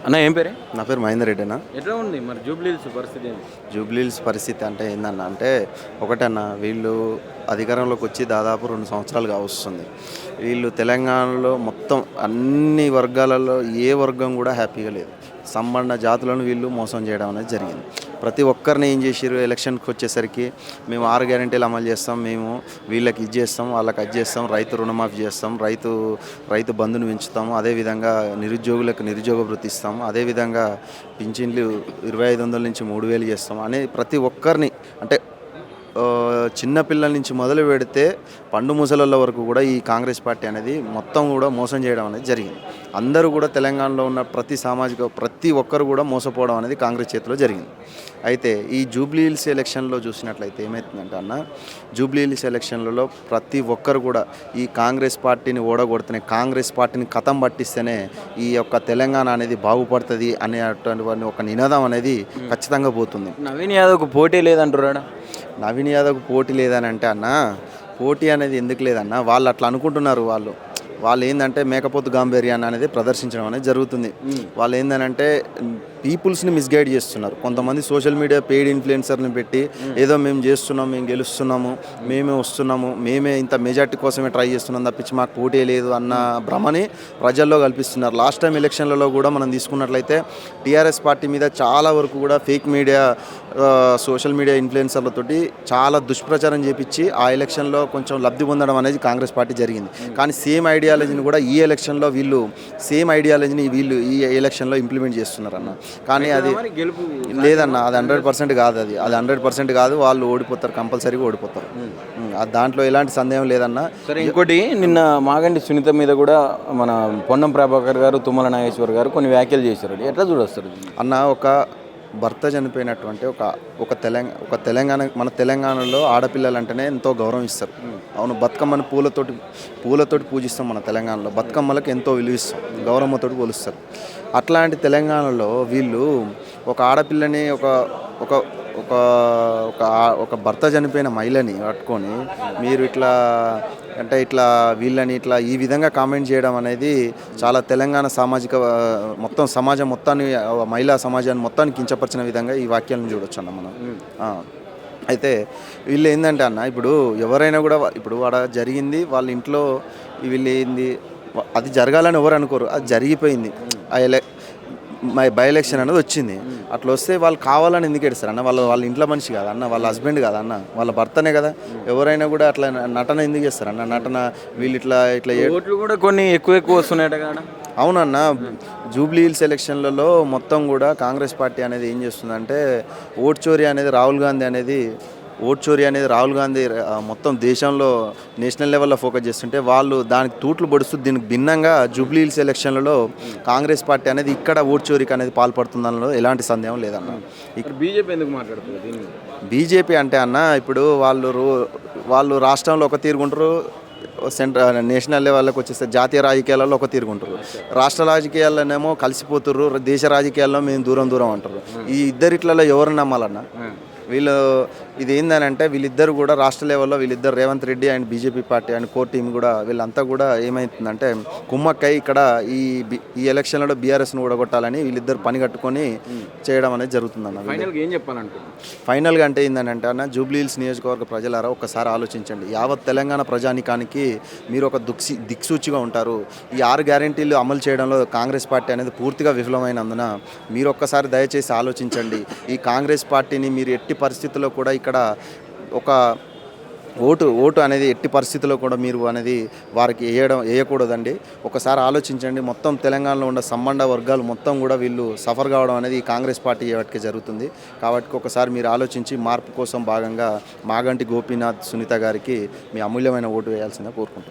అన్న ఏం పేరే? నా పేరు మహేందర్ రెడ్డి అన్న. ఎట్లా ఉంది మరి జూబ్లీహిల్స్ పరిస్థితి ఏంటి? జూబ్లీహిల్స్ పరిస్థితి అంటే ఏందన్న అంటే ఒకటన్న వీళ్ళు అధికారంలోకి వచ్చి దాదాపు 2 సంవత్సరాలు కావస్తుంది. వీళ్ళు తెలంగాణలో మొత్తం అన్ని వర్గాలలో ఏ వర్గం కూడా హ్యాపీగా లేదు. సంబంధ జాతులను వీళ్ళు మోసం చేయడం అనేది జరిగింది. ప్రతి ఒక్కరిని ఏం చేసిర్రు, ఎలక్షన్కి వచ్చేసరికి మేము 6 గ్యారెంటీలు అమలు చేస్తాం, మేము వీళ్ళకి ఇది చేస్తాం, వాళ్ళకి అది చేస్తాం, రైతు రుణమాఫీ చేస్తాం, రైతు బంధుని పెంచుతాము, అదేవిధంగా నిరుద్యోగులకు నిరుద్యోగ వృత్తి ఇస్తాము, అదేవిధంగా పింఛన్లు 2500 నుంచి 3000 చేస్తాం అని ప్రతి ఒక్కరిని అంటే చిన్నపిల్లల నుంచి మొదలు పెడితే పండు ముసలోళ్ళ వరకు కూడా ఈ కాంగ్రెస్ పార్టీ అనేది మొత్తం కూడా మోసం చేయడం అనేది జరిగింది. అందరూ కూడా తెలంగాణలో ఉన్న ప్రతి ఒక్కరు కూడా మోసపోవడం అనేది కాంగ్రెస్ చేతిలో జరిగింది. అయితే ఈ జూబ్లీహిల్స్ ఎలక్షన్లో చూసినట్లయితే ఏమవుతుందంటే అన్న, జూబ్లీహిల్స్ ఎలక్షన్లలో ప్రతి ఒక్కరు కూడా ఈ కాంగ్రెస్ పార్టీని ఓడగొడితేనే, కాంగ్రెస్ పార్టీని కథం పట్టిస్తేనే ఈ యొక్క తెలంగాణ అనేది బాగుపడుతుంది అనేటువంటి ఒక నినాదం అనేది ఖచ్చితంగా పోతుంది. నవీన్ యాదవ్కు పోటీ లేదంటున్నాడా? నవీన్ యాదవ్కి పోటీ లేదని అంటే అన్న, పోటీ అనేది ఎందుకు లేదన్న, వాళ్ళు అట్లా అనుకుంటున్నారు. వాళ్ళు ఏంటంటే మేకపోతు గాంభీర్యాన్ని అనేది ప్రదర్శించడం అనేది జరుగుతుంది. వాళ్ళు ఏంటంటే పీపుల్స్ని మిస్గైడ్ చేస్తున్నారు. కొంతమంది సోషల్ మీడియా పెయిడ్ ఇన్ఫ్లుయెన్సర్ని పెట్టి ఏదో మేము చేస్తున్నాం, మేము గెలుస్తున్నాము, మేమే వస్తున్నాము, మేమే ఇంత మెజార్టీ కోసమే ట్రై చేస్తున్నాం తప్పించి మాకు పోటీ లేదు అన్న భ్రమని ప్రజల్లో కల్పిస్తున్నారు. లాస్ట్ టైం ఎలక్షన్లలో కూడా మనం తీసుకున్నట్లయితే టీఆర్ఎస్ పార్టీ మీద చాలా వరకు కూడా ఫేక్ మీడియా, సోషల్ మీడియా ఇన్ఫ్లుయెన్సర్లతోటి చాలా దుష్ప్రచారం చేపించి ఆ ఎలక్షన్లో కొంచెం లబ్ధి పొందడం అనేది కాంగ్రెస్ పార్టీ జరిగింది. కానీ సేమ్ ఐడియాలజీని కూడా ఈ ఎలక్షన్లో వీళ్ళు ఈ ఎలక్షన్లో ఇంప్లిమెంట్ చేస్తున్నారు అన్న. కానీ అది లేదన్న, అది 100% కాదు. అది 100% కాదు. వాళ్ళు ఓడిపోతారు, కంపల్సరీగా ఓడిపోతారు. దాంట్లో ఎలాంటి సందేహం లేదన్న. సరే, ఇంకోటి నిన్న మాగంటి సునీత మీద కూడా మన పొన్నం ప్రభాకర్ గారు, తుమ్మల నాగేశ్వర్ గారు కొన్ని వ్యాఖ్యలు చేశారు. ఎట్లా చూడొస్తారు అన్న? ఒక భర్త చనిపోయినటువంటి ఒక తెలంగాణ, మన తెలంగాణలో ఆడపిల్లలు అంటేనే ఎంతో గౌరవం ఇస్తారు. అవును, బతుకమ్మని పూలతోటి పూజిస్తాం. మన తెలంగాణలో బతుకమ్మలకు ఎంతో విలువిస్తాం, గౌరమ్మతోటి పోలుస్తారు. అట్లాంటి తెలంగాణలో వీళ్ళు ఒక ఆడపిల్లని ఒక ఒక ఒక భర్త చనిపోయిన మహిళని పట్టుకొని మీరు ఇట్లా వీళ్ళని ఈ విధంగా కామెంట్ చేయడం అనేది చాలా తెలంగాణ మొత్తం సమాజం మొత్తాన్ని, మహిళా సమాజాన్ని మొత్తాన్ని కించపరిచిన విధంగా ఈ వాక్యాలను చూడొచ్చు అన్న మనం. అయితే వీళ్ళు ఏంటంటే అన్న, ఇప్పుడు ఎవరైనా కూడా ఇప్పుడు వాడ జరిగింది వాళ్ళ ఇంట్లో, వీళ్ళు ఏంది అది జరగాలని ఎవరు అనుకోరు, అది జరిగిపోయింది. బై ఎలక్షన్ అనేది వచ్చింది. అట్లా వస్తే వాళ్ళు కావాలని ఎందుకు ఎడుస్తారు అన్న? వాళ్ళ ఇంట్లో మనిషి కాదు అన్న, వాళ్ళ హస్బెండ్ కాదు అన్న, వాళ్ళ భర్తనే కదా. ఎవరైనా కూడా అట్లా నటన ఎందుకు చేస్తారు అన్న? నటన వీళ్ళు ఇట్లా ఓట్లు కూడా కొన్ని ఎక్కువ వస్తున్నాయట కదా. అవునన్న, జూబ్లీహిల్స్ ఎలక్షన్లలో మొత్తం కూడా కాంగ్రెస్ పార్టీ అనేది ఏం చేస్తుందంటే ఓట్ చోరీ అనేది రాహుల్ గాంధీ మొత్తం దేశంలో నేషనల్ లెవెల్లో ఫోకస్ చేస్తుంటే వాళ్ళు దానికి తూట్లు పొడుస్తూ దీనికి భిన్నంగా జూబ్లీహిల్స్ ఎలక్షన్లలో కాంగ్రెస్ పార్టీ అనేది ఇక్కడ ఓట్ చోరీకి అనేది పాల్పడుతుందనలో ఎలాంటి సందేహం లేదన్న. ఇక్కడ బీజేపీ ఎందుకు మాట్లాడుతుంది? బీజేపీ అంటే అన్న, ఇప్పుడు వాళ్ళు రాష్ట్రంలో ఒక తీరుగుంటారు, నేషనల్ లెవెల్లోకి వచ్చేస్తే జాతీయ రాజకీయాలలో ఒక తీరుగుంటారు, రాష్ట్ర రాజకీయాల్లోనేమో కలిసిపోతుర్రు, దేశ రాజకీయాల్లో మేము దూరం అంటారు. ఈ ఇద్దరిట్లలో ఎవరు నమ్మాలన్న? ఇది ఏందనంటే వీళ్ళిద్దరు కూడా రాష్ట్ర లెవెల్లో వీళ్ళిద్దరు Revanth Reddy and BJP party and core team కూడా వీళ్ళంతా కూడా ఏమవుతుందంటే కుమ్మక్కై ఇక్కడ ఈ ఎలక్షన్లో బీఆర్ఎస్ను ఓడగొట్టాలని వీళ్ళిద్దరు పని కట్టుకొని చేయడం అనేది జరుగుతుందన్న. ఫైనల్గా అంటే ఏంటంటే అన్న, జూబ్లీహిల్స్ నియోజకవర్గ ప్రజలారా ఒక్కసారి ఆలోచించండి. యావత్ తెలంగాణ ప్రజానికానికి మీరు ఒక దిక్సూచిగా ఉంటారు. ఈ 6 గ్యారెంటీలు అమలు చేయడంలో కాంగ్రెస్ పార్టీ అనేది పూర్తిగా విఫలమైనందున మీరు ఒక్కసారి దయచేసి ఆలోచించండి. ఈ కాంగ్రెస్ పార్టీని మీరు ఎట్టి పరిస్థితుల్లో కూడా ఇక్కడ ఒక ఓటు అనేది ఎట్టి పరిస్థితుల్లో కూడా మీరు అనేది వారికి వేయకూడదండి. ఒకసారి ఆలోచించండి. మొత్తం తెలంగాణలో ఉన్న సంబంధ వర్గాలు మొత్తం కూడా వీళ్ళు సఫర్ కావడం అనేది ఈ కాంగ్రెస్ పార్టీ వాటికి జరుగుతుంది. కాబట్టి ఒకసారి మీరు ఆలోచించి మార్పు కోసం భాగంగా మాగంటి గోపీనాథ్ సునీత గారికి మీ అమూల్యమైన ఓటు వేయాల్సిందిగా కోరుకుంటున్నాను.